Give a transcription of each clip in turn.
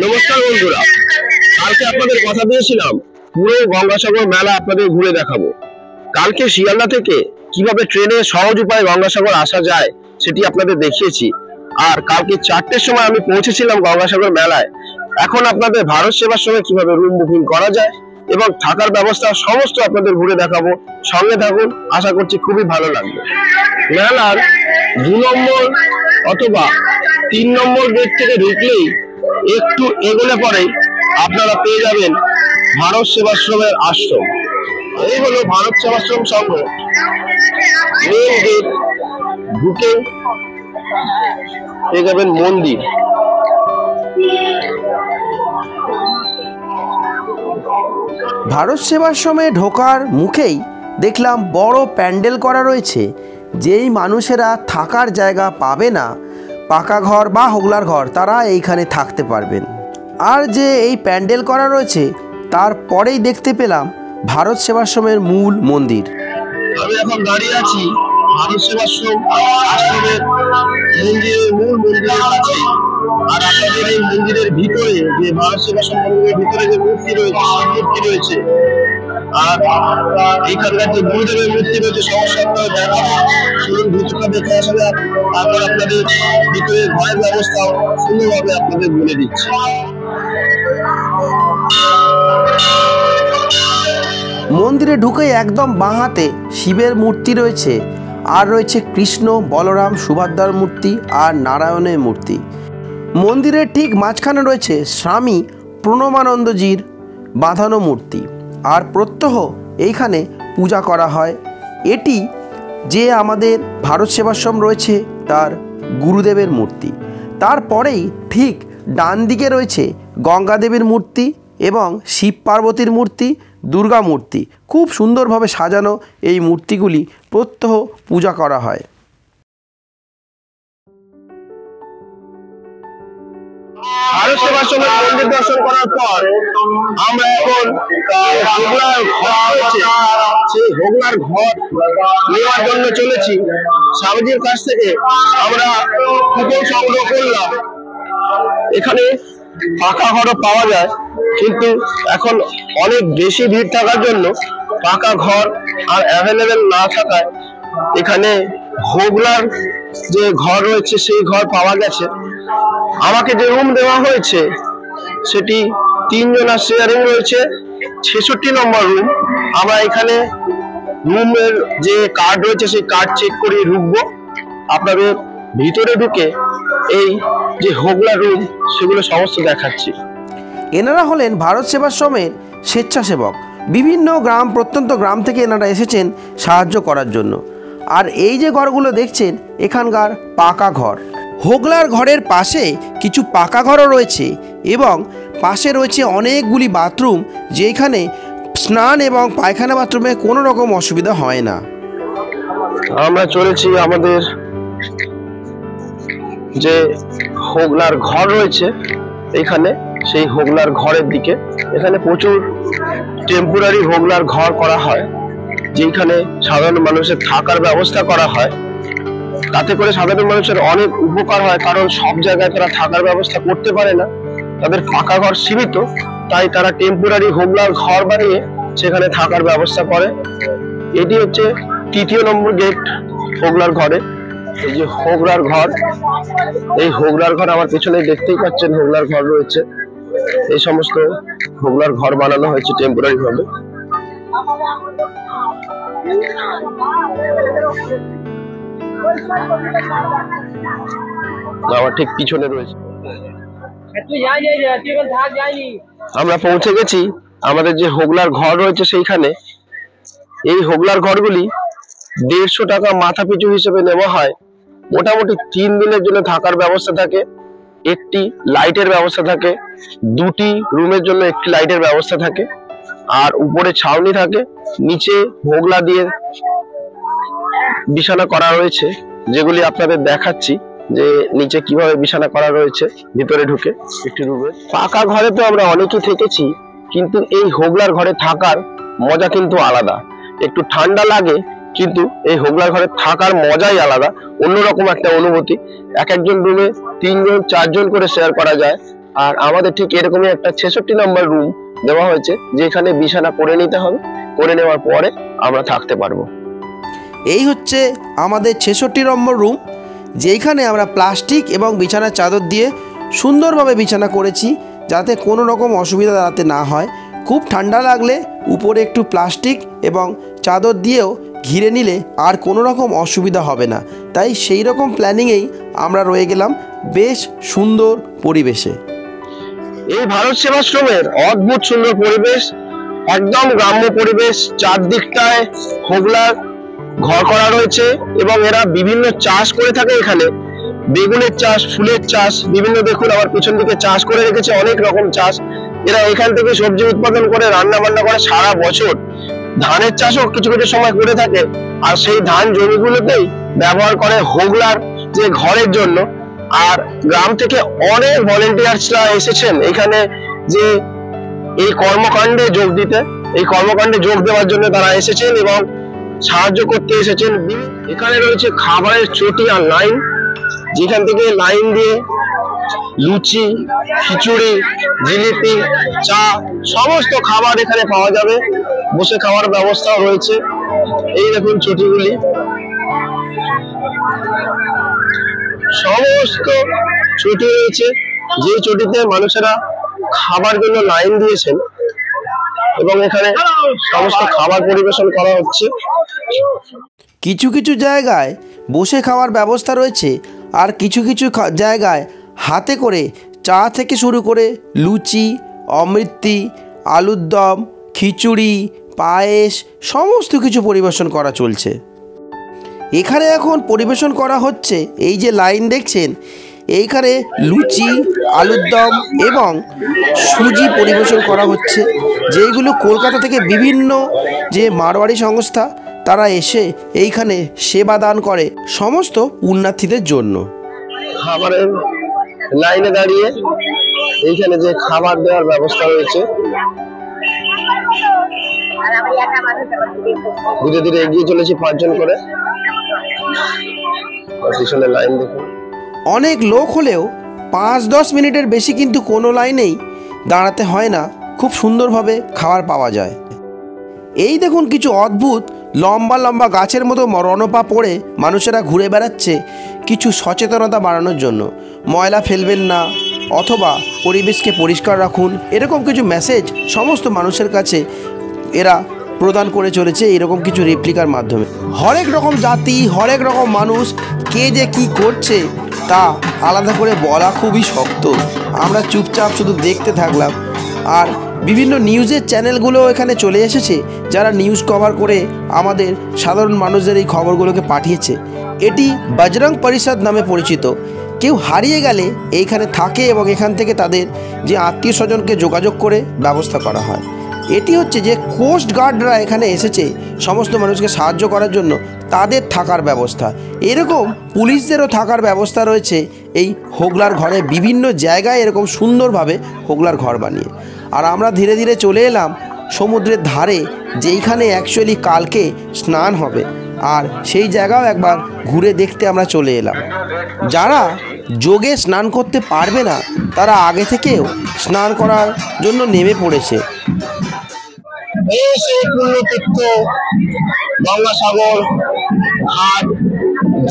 নমস্কার বন্ধুরা, কালকে আপনাদের কথা দিয়েছিলাম পুরো গঙ্গাসাগর মেলা আপনাদের ঘুরে দেখাবো। কালকে শিয়ালদা থেকে কিভাবে ট্রেনে সহজ উপায়ে গঙ্গাসাগর আসা যায় সেটি আপনাদের দেখিয়েছি। আর কালকে 4টের সময় আমি পৌঁছেছিলাম গঙ্গাসাগর মেলায়। এখন আপনাদের ভারত সেবাশ্রমে কিভাবে রুম বুকিং করা যায় এবং থাকার ব্যবস্থা সমস্ত আপনাদের ঘুরে দেখাবো। সঙ্গে থাকুন, আশা করছি খুবই ভালো লাগবে। মেলার 2 নম্বর অথবা 3 নম্বর গেট থেকে ঢুকলেই একটু এগোলে পরেই আপনারা পেয়ে যাবেন ভারত সেবাশ্রমের আশ্রম। এই হলো ভারত সেবাশ্রম সংঘ মেন গেট। ঢুকে পেয়ে যাবেন মন্দির। ভারত সেবাশ্রমে ঢোকার মুখেই দেখলাম বড় প্যান্ডেল করা রয়েছে। যেই মানুষেরা থাকার জায়গা পাবে না, পাকা ঘর বা হোগলার ঘর, তারা এইখানে থাকতে পারবেন। আর যে এই প্যান্ডেল করা রয়েছে তারপরেই দেখতে পেলাম ভারত সেবাশ্রমের মূল মন্দির। আমি এখন দাঁড়িয়ে আছি ভারত সেবাশ্রম আশ্রমের মন্দিরের মূল মন্দিরের কাছে। আর আপনাদের এই মন্দিরের ভিতরে যে ভারত সেবাশ্রম মন্দিরের ভিতরে যে মূর্তি রয়েছে আর এইখানকার যে গুরুদেবের মূর্তি রয়েছে সমস্যা আপনাদের দেখাবো। শুনুন, ভিতরটা দেখে আসা যাক, তারপর আপনাদের ভিতরে ঘরের ব্যবস্থা সুন্দরভাবে আপনাদের বলে দিচ্ছি। মন্দিরে ঢুকে একদম বাঁ হাতে শিবের মূর্তি রয়েছে, আর রয়েছে কৃষ্ণ, বলরাম, সুভদ্রার মূর্তি আর নারায়ণের মূর্তি। মন্দিরের ঠিক মাঝখানে রয়েছে স্বামী প্রণমানন্দজির বাঁধানো মূর্তি। আর প্রত্যহ এইখানে পূজা করা হয়। এটি যে আমাদের ভারত সেবাশ্রম রয়েছে তার গুরুদেবের মূর্তি। তারপরেই ঠিক ডান দিকে রয়েছে গঙ্গাদেবীর মূর্তি এবং শিব পার্বতীর মূর্তি, দুর্গা মূর্তি। খুব সুন্দরভাবে সাজানো এই মূর্তিগুলি প্রত্যহ পূজা করা হয়। ভারত সেবাশ্রমের মন্দির দর্শন করার পর আমরা এখন হোগলার ঘর রয়েছে, সেই হোগলার ঘর নেওয়ার জন্য চলেছি। স্বামীজির কাছ থেকে আমরা কুপন সংগ্রহ করলাম। এখানে পাকা ঘরও পাওয়া যায়, কিন্তু এখন অনেক বেশি ভিড় থাকার জন্য পাকা ঘর আর অ্যাভেলেবেল না থাকায় এখানে হোগলার যে ঘর রয়েছে সেই ঘর পাওয়া গেছে। আমাকে যে রুম দেওয়া হয়েছে সেটি 3 জনের শেয়ারিং রয়েছে, 66 নম্বর রুম। আমরা এখানে রুমের যে কার্ড রয়েছে সেই কার্ড চেক করে ঢুকবো। আপনাদের ভিতরে ঢুকে এই যে হোগলা রুম সেগুলো সমস্ত দেখাচ্ছি। এনারা হলেন ভারত সেবাশ্রমের স্বেচ্ছাসেবক। বিভিন্ন গ্রাম প্রত্যন্ত গ্রাম থেকে এনারা এসেছেন সাহায্য করার জন্য। আর এই যে ঘরগুলো দেখছেন এখানকার পাকা ঘর। হোগলার ঘরের পাশে কিছু পাকা ঘরও রয়েছে এবং পাশে রয়েছে অনেকগুলি বাথরুম, যেখানে স্নান এবং পায়খানা বাথরুমে কোনো রকম অসুবিধা হয় না। আমরা চলেছি আমাদের যে হোগলার ঘর রয়েছে এখানে, সেই হোগলার ঘরের দিকে। এখানে প্রচুর টেম্পোরারি হোগলার ঘর করা হয়, যেখানে সাধারণ মানুষের থাকার ব্যবস্থা করা হয়। তাতে করে সাধারণ মানুষের অনেক উপকার হয়, কারণ সব জায়গায় তারা থাকার ব্যবস্থা করতে পারে না, তাদের পাকা ঘর সীমিত, তাই তারা টেম্পোরারি হোগলার ঘর বানিয়ে সেখানে থাকার ব্যবস্থা করে। এটি হচ্ছে 3য় নম্বর গেট হোগলার ঘরে। এই যে হোগলার ঘর, এই হোগলার ঘর আমার পিছনে দেখতেই পাচ্ছেন হোগলার ঘর রয়েছে। এই সমস্ত হোগলার ঘর বানানো হয়েছে টেম্পোরারি ভাবে। আমার ঠিক পিছনে রয়েছে। আমরা পৌঁছে গেছি আমাদের যে হোগলার ঘর রয়েছে সেইখানে। এই হোগলার ঘরগুলি 150 টাকা মাথা পিছু হিসেবে নেওয়া হয়। মোটামুটি 3 দিনের জন্য থাকার ব্যবস্থা থাকে, একটি লাইটের ব্যবস্থা থাকে, 2টি রুমের জন্য একটি লাইটের ব্যবস্থা থাকে, আর উপরে ছাউনি থাকে। নিচে হোগলা দিয়ে বিছানা করা রয়েছে, যেগুলি আপনাদের দেখাচ্ছি যে নিচে কিভাবে বিছানা করা রয়েছে ভিতরে ঢুকে একটি রুমে। পাকা ঘরে তো আমরা অনেকেই থেকেছি, কিন্তু এই হোগলার ঘরে থাকার মজা কিন্তু আলাদা। একটু ঠান্ডা লাগে, কিন্তু এই হোগলার ঘরে থাকার মজাই আলাদা, অন্যরকম একটা অনুভূতি। এক একজন রুমে 3 জন 4 জন করে শেয়ার করা যায়। আর আমাদের ঠিক এরকমই একটা 66 নম্বর রুম দেওয়া হয়েছে, যেখানে বিছানা করে নিতে হবে, করে নেওয়ার পরে আমরা থাকতে পারবো। এই হচ্ছে আমাদের 66 নম্বর রুম, যেইখানে আমরা প্লাস্টিক এবং বিছানার চাদর দিয়ে সুন্দরভাবে বিছানা করেছি, যাতে কোনো রকম অসুবিধা যাতে না হয়। খুব ঠান্ডা লাগলে উপরে একটু প্লাস্টিক এবং চাদর দিয়েও ঘিরে নিলে আর কোনো রকম অসুবিধা হবে না। তাই সেই রকম প্ল্যানিংয়েই আমরা রয়ে গেলাম বেশ সুন্দর পরিবেশে। এই ভারত সেবাশ্রমের অদ্ভুত সুন্দর পরিবেশ, একদম গ্রাম্য পরিবেশ। চারদিকটায় হোগলার ঘর করা রয়েছে এবং এরা বিভিন্ন চাষ করে থাকে এখানে, বেগুনের চাষ, ফুলের চাষ, বিভিন্ন, দেখুন আমার পিছন দিকে চাষ করে রেখেছে, অনেক রকম চাষ। এরা এখান থেকে সবজি উৎপাদন করে রান্না বান্না করে সারা বছর। ধানের চাষও কিছু কিছু সময় করে থাকে, আর সেই ধান জমিগুলোতেই ব্যবহার করে হোগলার যে ঘরের জন্য। আর গ্রাম থেকে অনেক ভলেন্টিয়ার্সরা এসেছেন এখানে যে এই কর্মকাণ্ডে যোগ দিতে, এই কর্মকাণ্ডে যোগ দেওয়ার জন্য তারা এসেছেন এবং সাহায্য করতে এসেছেন। এখানে রয়েছে খাবারের চটি আর লাইন, যেখান থেকে লাইন দিয়ে লুচি, খিচুড়ি, জিলিপি, চা, সমস্ত খাবার এখানে পাওয়া যাবে। বসে খাওয়ার ব্যবস্থাও রয়েছে। এই দেখুন চটিগুলি, সমস্ত চটি রয়েছে, যে চটিতে মানুষেরা খাবার জন্য লাইন দিয়েছেন এবং এখানে সমস্ত খাবার পরিবেশন করা হচ্ছে। কিছু কিছু জায়গায় বসে খাওয়ার ব্যবস্থা রয়েছে, আর কিছু কিছু জায়গায় হাতে করে চা থেকে শুরু করে লুচি, অমৃতি, আলুর দম, খিচুড়ি, পায়েস সমস্ত কিছু পরিবেশন করা চলছে। এখানে এখন পরিবেশন করা হচ্ছে, এই যে লাইন দেখছেন, এইখানে লুচি, আলুর দম এবং সুজি পরিবেশন করা হচ্ছে, যেইগুলো কলকাতা থেকে বিভিন্ন যে মারোয়াড়ি সংস্থা তারা এসে এইখানে সেবা দান করে সমস্ত পুণ্যার্থীদের জন্য। খাবারের লাইনে দাঁড়িয়ে এইখানে যে খাবার দেওয়ার ব্যবস্থা রয়েছে, ধীরে ধীরে এগিয়ে চলেছি 5 জন করে। পিছনে লাইন দেখুন, অনেক লোক হলেও 5-10 মিনিটের বেশি কিন্তু কোনো লাইনেই দাঁড়াতে হয় না, খুব সুন্দরভাবে খাবার পাওয়া যায়। এই দেখুন কিছু অদ্ভুত লম্বা লম্বা গাছের মতো রণপা পড়ে মানুষেরা ঘুরে বেড়াচ্ছে কিছু সচেতনতা বাড়ানোর জন্য। ময়লা ফেলবেন না অথবা পরিবেশকে পরিষ্কার রাখুন, এরকম কিছু মেসেজ সমস্ত মানুষের কাছে এরা প্রদান করে চলেছে এরকম কিছু রেপ্লিকার মাধ্যমে। হরেক রকম জাতি, হরেক রকম মানুষ, কে যে কি করছে তা আলাদা করে বলা খুবই শক্ত। আমরা চুপচাপ শুধু দেখতে থাকলাম। আর বিভিন্ন নিউজের চ্যানেলগুলো এখানে চলে এসেছে, যারা নিউজ কভার করে আমাদের সাধারণ মানুষদের এই খবরগুলোকে পাঠিয়েছে। এটি বজরং পরিষদ নামে পরিচিত। কেউ হারিয়ে গেলে এইখানে থাকে এবং এখান থেকে তাদের যে আত্মীয় স্বজনকে যোগাযোগ করে ব্যবস্থা করা হয়। এটি হচ্ছে যে কোস্ট গার্ডরা এখানে এসেছে সমস্ত মানুষকে সাহায্য করার জন্য, তাদের থাকার ব্যবস্থা। এরকম পুলিশদেরও থাকার ব্যবস্থা রয়েছে এই হোগলার ঘরে, বিভিন্ন জায়গায় এরকম সুন্দরভাবে হোগলার ঘর বানিয়ে। আর আমরা ধীরে ধীরে চলে এলাম সমুদ্রের ধারে, যেইখানে অ্যাকচুয়ালি কালকে স্নান হবে, আর সেই জায়গাও একবার ঘুরে দেখতে আমরা চলে এলাম। যারা যোগে স্নান করতে পারবে না তারা আগে থেকেও স্নান করার জন্য নেমে পড়েছে। এই সেই পুণ্যতীর্থ গঙ্গাসাগর ঘাট,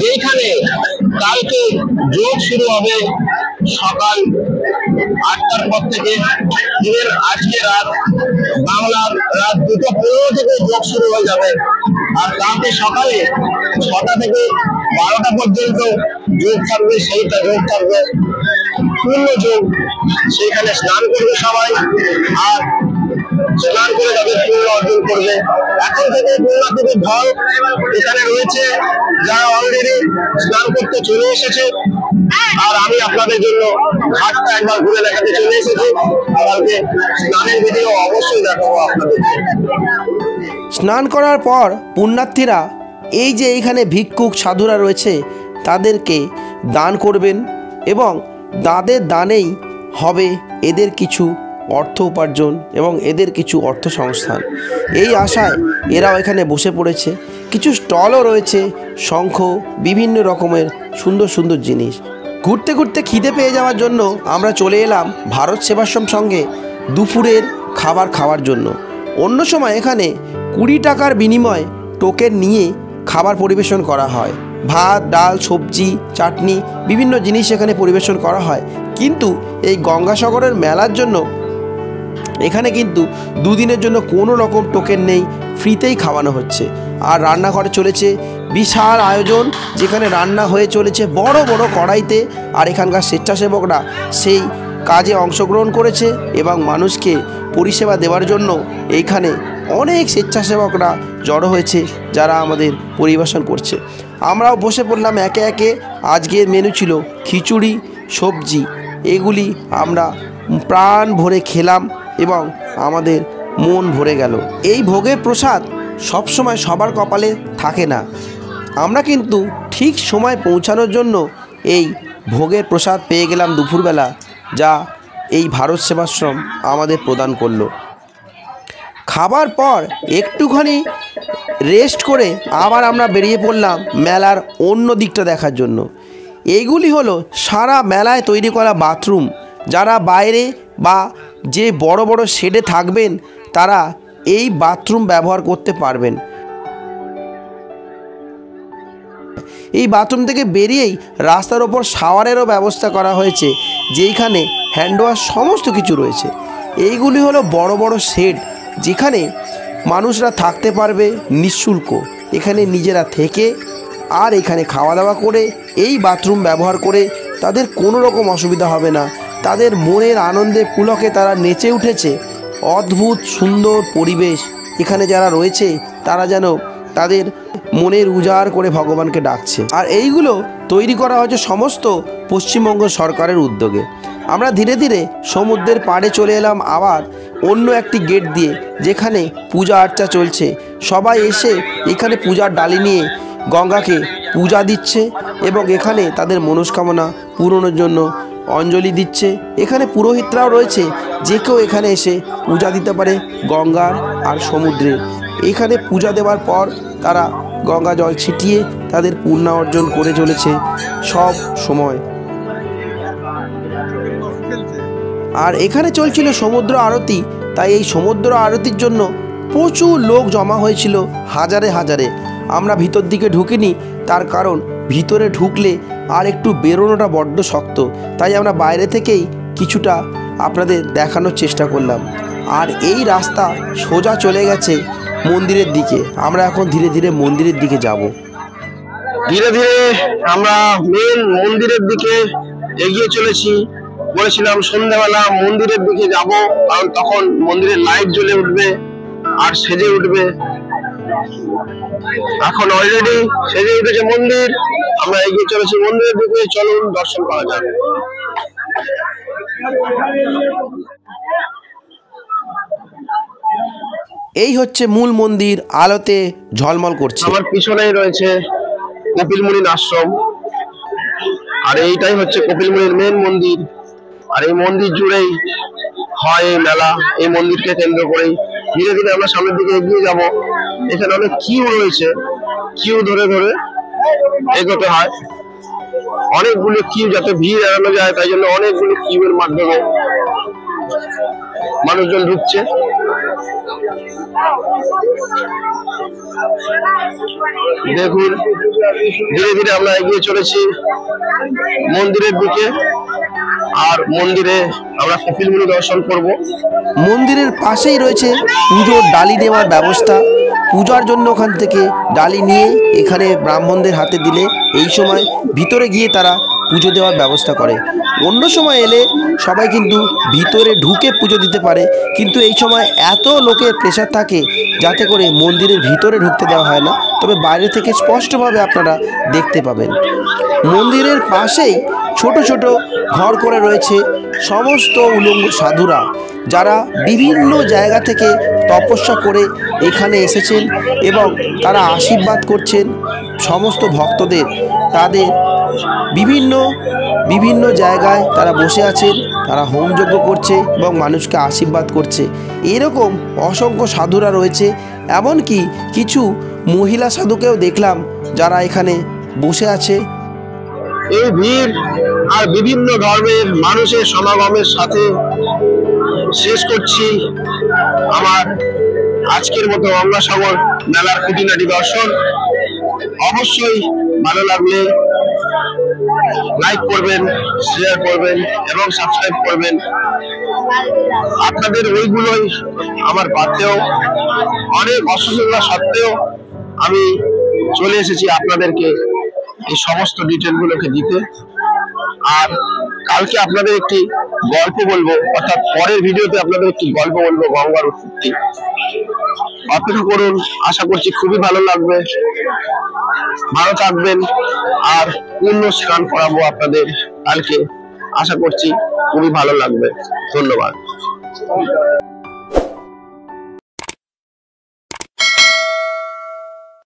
যেখানে কালকে যোগ শুরু হবে সকাল 8টার পর থেকে। দিনের আজকে রাত বাংলার রাত 2:15 থেকে যোগ শুরু হয়ে যাবে, আর কালকে সকালে 6টা থেকে 12টা পর্যন্ত যোগ থাকবে। সেইটা যোগ থাকবে পূর্ণ যোগ, সেখানে স্নান করবে সবাই, আর স্নান করে তাদের পুণ্য অর্জন করবে। এখন থেকে পুণ্যার্থীদের ঢল এখানে রয়েছে, যারা অলরেডি স্নান করতে চলে এসেছে। আর আমি আপনাদের জন্য ঘাটটা একবার ঘুরে দেখাতে চলে এসেছি। কালকে স্নানের ভিডিও অবশ্যই দেখাবো আপনাদের। স্নান করার পর পুণ্যার্থীরা এই যে এইখানে ভিক্ষুক সাধুরা রয়েছে তাদেরকে দান করবেন, এবং তাদের দানেই হবে এদের কিছু অর্থ উপার্জন এবং এদের কিছু অর্থ সংস্থান। এই আশায় এরাও এখানে বসে পড়েছে। কিছু স্টলও রয়েছে, শঙ্খ, বিভিন্ন রকমের সুন্দর সুন্দর জিনিস। ঘুরতে ঘুরতে খিদে পেয়ে যাওয়ার জন্য আমরা চলে এলাম ভারত সেবাশ্রম সঙ্গে দুপুরের খাবার খাওয়ার জন্য। অন্য সময় এখানে 20 টাকার বিনিময়ে টোকেন নিয়ে খাবার পরিবেশন করা হয়। ভাত, ডাল, সবজি, চাটনি, বিভিন্ন জিনিস এখানে পরিবেশন করা হয়। কিন্তু এই গঙ্গাসাগরের মেলার জন্য এখানে কিন্তু 2 দিনের জন্য কোনো রকম টোকেন নেই, ফ্রিতেই খাওয়ানো হচ্ছে। আর রান্নাঘরে চলেছে বিশাল আয়োজন, যেখানে রান্না হয়ে চলেছে বড় বড় কড়াইতে। আর এখানকার স্বেচ্ছাসেবকরা সেই কাজে অংশগ্রহণ করেছে এবং মানুষকে পরিষেবা দেওয়ার জন্য এইখানে অনেক স্বেচ্ছাসেবকরা জড়ো হয়েছে, যারা আমাদের পরিবেশন করছে। আমরাও বসে পড়লাম একে একে। আজকের মেনু ছিল খিচুড়ি, সবজি। এগুলি আমরা প্রাণ ভরে খেলাম এবং আমাদের মন ভরে গেল। এই ভোগের প্রসাদ সবসময় সবার কপালে থাকে না। আমরা কিন্তু ঠিক সময় পৌঁছানোর জন্য এই ভোগের প্রসাদ পেয়ে গেলাম দুপুরবেলা, যা এই ভারত সেবাশ্রম আমাদের প্রদান করলো। খাবার পর একটুখানি রেস্ট করে আবার আমরা বেরিয়ে পড়লাম মেলার অন্য দিকটা দেখার জন্য। এইগুলি হলো সারা মেলায় তৈরি করা বাথরুম। যারা বাইরে বা যে বড় বড় শেডে থাকবেন তারা এই বাথরুম ব্যবহার করতে পারবেন। এই বাথরুম থেকে বেরিয়েই রাস্তার ওপর শাওয়ারেরও ব্যবস্থা করা হয়েছে, যেইখানে হ্যান্ড ওয়াশ সমস্ত কিছু রয়েছে। এইগুলি হলো বড় বড় শেড, যেখানে মানুষরা থাকতে পারবে নিঃশুল্ক। এখানে নিজেরা থেকে আর এখানে খাওয়া দাওয়া করে এই বাথরুম ব্যবহার করে তাদের কোনো রকম অসুবিধা হবে না। তাদের মনের আনন্দে পুলকে তারা নেচে উঠেছে। অদ্ভুত সুন্দর পরিবেশ। এখানে যারা রয়েছে তারা যেন তাদের মনের উজাড় করে ভগবানকে ডাকছে। আর এইগুলো তৈরি করা হয়েছে সমস্ত পশ্চিমবঙ্গ সরকারের উদ্যোগে। আমরা ধীরে ধীরে সমুদ্রের পাড়ে চলে এলাম আবার অন্য একটি গেট দিয়ে, যেখানে পূজা আর্চা চলছে। সবাই এসে এখানে পূজার ডালি নিয়ে গঙ্গাকে পূজা দিচ্ছে এবং এখানে তাদের মনস্কামনা পূরণের জন্য অঞ্জলি দিচ্ছে। এখানে পুরোহিতরাও রয়েছে, যে কেউ এখানে এসে পূজা দিতে পারে গঙ্গার আর সমুদ্রের। এখানে পূজা দেওয়ার পর তারা গঙ্গা জল ছিটিয়ে তাদের পুণ্য অর্জন করে চলেছে সব সময়। আর এখানে চলছিল সমুদ্র আরতি। তাই এই সমুদ্র আরতির জন্য প্রচুর লোক জমা হয়েছিল, হাজারে হাজারে। আমরা ভিতর দিকে ঢুকিনি, তার কারণ ভিতরে ঢুকলে আর একটু বেরোনোটা বড্ড শক্ত। তাই আমরা বাইরে থেকেই কিছুটা আপনাদের দেখানোর চেষ্টা করলাম। আর এই রাস্তা সোজা চলে গেছে মন্দিরের দিকে। আমরা এখন ধীরে ধীরে মন্দিরের দিকে যাব। ধীরে ধীরে আমরা মেন মন্দিরের দিকে এগিয়ে চলেছি। বলেছিলাম সন্ধ্যাবেলা মন্দিরের দিকে যাব, কারণ তখন মন্দিরের লাইট জ্বলে উঠবে আর সেজে উঠবে। এখন অলরেডি সেজে উঠেছে মন্দির। আমরা এগিয়ে চলেছি মন্দিরের দিকে। চলুন দর্শন করা যাক। এই হচ্ছে মূল মন্দির, আলোতে ঝলমল করছে। আমার পিছনেই রয়েছে কপিল মুনির আশ্রম, আর এইটাই হচ্ছে কপিল মুনির মেন মন্দির। আর এই মন্দির জুড়েই হয় এই মেলা। এই মন্দিরকে কেন্দ্র করেই ধীরে ধীরে আমরা সামনের দিকে এগিয়ে যাব। এখানে অনেক কিউ রয়েছে, কিউ ধরে ধরে এগোতে হয়। অনেকগুলো কিউ, যাতে ভিড় এড়ানো যায় তাই জন্য অনেকগুলো কিউ এর মাধ্যমে মানুষজন ঢুকছে। দেখুন ধীরে ধীরে আমরা এগিয়ে চলেছি মন্দিরের দিকে। আর মন্দিরে আমরা কপিল মুনি দর্শন করব। মন্দিরের পাশেই রয়েছে পুজোর ডালি নেওয়ার ব্যবস্থা। পূজার জন্য ওখান থেকে ডালি নিয়ে এখানে ব্রাহ্মণদের হাতে দিলে এই সময় ভিতরে গিয়ে তারা পুজো দেওয়ার ব্যবস্থা করে। অন্য সময় এলে সবাই কিন্তু ভিতরে ঢুকে পুজো দিতে পারে, কিন্তু এই সময় এত লোকের প্রেসার থাকে যাতে করে মন্দিরের ভিতরে ঢুকতে দেওয়া হয় না। তবে বাইরে থেকে স্পষ্টভাবে আপনারা দেখতে পাবেন। মন্দিরের পাশেই ছোট ছোট ঘর করে রয়েছে সমস্ত উলঙ্গ সাধুরা, যারা বিভিন্ন জায়গা থেকে তপস্যা করে এখানে এসেছেন এবং তারা আশীর্বাদ করছেন সমস্ত ভক্তদের। তাদের বিভিন্ন বিভিন্ন জায়গায় তারা বসে আছেন, তারা হোমযজ্ঞ করছে এবং মানুষকে আশীর্বাদ করছে। এরকম অসংখ্য সাধুরা রয়েছে। এমনকি কিছু মহিলা সাধুকেও দেখলাম যারা এখানে বসে আছে। এই ভিড় আর বিভিন্ন ধর্মের মানুষের সমাগমের সাথে শেষ করছি আমার আজকের মতো গঙ্গাসাগর মেলার খুঁটিনাটি দর্শন। অবশ্যই ভালো লাগলে লাইক করবেন, শেয়ার করবেন এবং সাবস্ক্রাইব করবেন। আপনাদের ওইগুলোই আমার পাতেও অনেক অসুবিধা সত্ত্বেও আমি চলে এসেছি আপনাদেরকে এই সমস্ত ডিটেলগুলোকে দিতে। আর কালকে আপনাদের একটি গল্প বলবো, অর্থাৎ পরের ভিডিওতে আপনাদের একটি গল্প বলবো গঙ্গার উৎপত্তি। অপেক্ষা করুন, আশা করছি খুবই ভালো লাগবে। ভালো থাকবেন আর পূর্ণ স্নান করাবো আপনাদের কালকে, আশা করছি খুবই ভালো লাগবে। ধন্যবাদ।